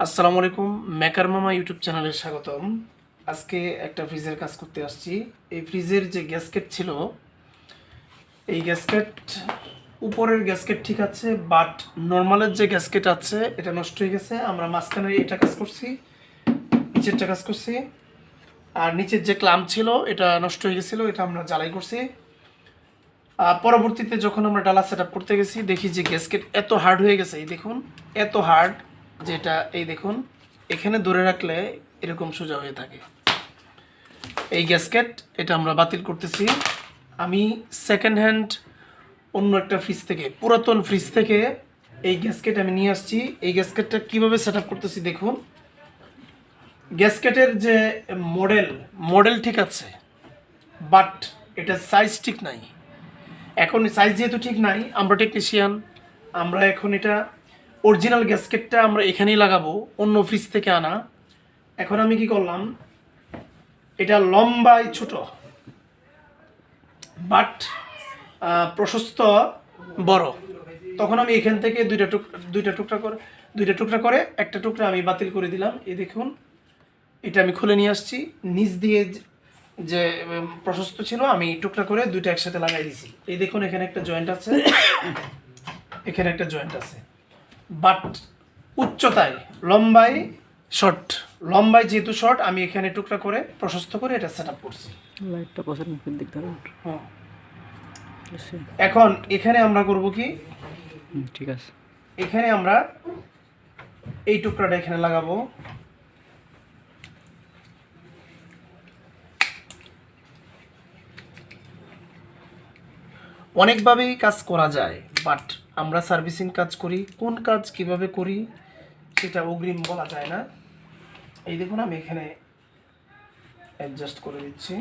আসসালামু আলাইকুম, মেকার মামা ইউটিউব চ্যানেলে স্বাগতম। আজকে একটা ফ্রিজের কাজ করতে আসছি। এই ফ্রিজের যে গ্যাসকেট ছিল, এই গ্যাসকেট উপরের গ্যাসকেট ঠিক আছে, বাট নর্মালের যে গ্যাসকেট আছে এটা নষ্ট হয়ে গেছে। আমরা মাঝখানে এটা কাজ করছি, নিচেরটা কাজ করছি, আর নিচের যে ক্লাম্প ছিল এটা নষ্ট হয়ে গেছিলো, এটা আমরা জ্বালাই করছি। পরবর্তীতে যখন আমরা ডালা সেট আপ করতে গেছি, দেখি যে গ্যাসকেট এত হার্ড হয়ে গেছে। এই দেখুন, এত হার্ড যেটা, এই দেখুন এখানে ধরে রাখলে এরকম সোজা হয়ে থাকে এই গ্যাসকেট। এটা আমরা বাতিল করতেছি। আমি সেকেন্ড হ্যান্ড অন্য একটা ফ্রিজ থেকে, পুরাতন ফ্রিজ থেকে এই গ্যাসকেট আমি নিয়ে আসছি। এই গ্যাসকেটটা কীভাবে সেট আপ করতেছি দেখুন। গ্যাসকেটের যে মডেল ঠিক আছে, বাট এটা সাইজ ঠিক নাই। এখন সাইজ যেহেতু ঠিক নাই, আমরা টেকনিশিয়ান, আমরা এখন এটা অরিজিনাল গ্যাসকেটটা আমরা এখানেই লাগাবো, অন্য ফ্রিজ থেকে আনা। এখন আমি কি করলাম, এটা লম্বায় ছোট বাট প্রশস্ত বড়। তখন আমি এখান থেকে দুইটা টুকরা করে একটা টুকরা আমি বাতিল করে দিলাম। এই দেখুন, এটা আমি খুলে নিয়ে আসছি। নিচ দিয়ে যে প্রশস্ত ছিল আমি টুকরা করে দুইটা একসাথে লাগাই দিয়েছি। এই দেখুন, এখানে একটা জয়েন্ট আছে, এখানে একটা জয়েন্ট আছে, বাট উচ্চতায় লম্বায় শর্ট। লম্বায় যেহেতু শর্ট, আমি এখানে টুকরা করে প্রশস্ত করে এটা সেট আপ করছি। লাইটটা বসার মুখের দিক ধরে। হ্যাঁ, এখন এখানে আমরা করব কি, ঠিক আছে, এখানে আমরা এই টুকরাটা এখানে লাগাবো। অনেকভাবেই কাজ করা যায়, বাট আমরা সার্ভিসিং কাজ করি, কোন কাজ কিভাবে করি সেটা অগ্রিম বলা যায় না। এই দেখুন, আমি এখানে অ্যাডজাস্ট করে দিচ্ছি।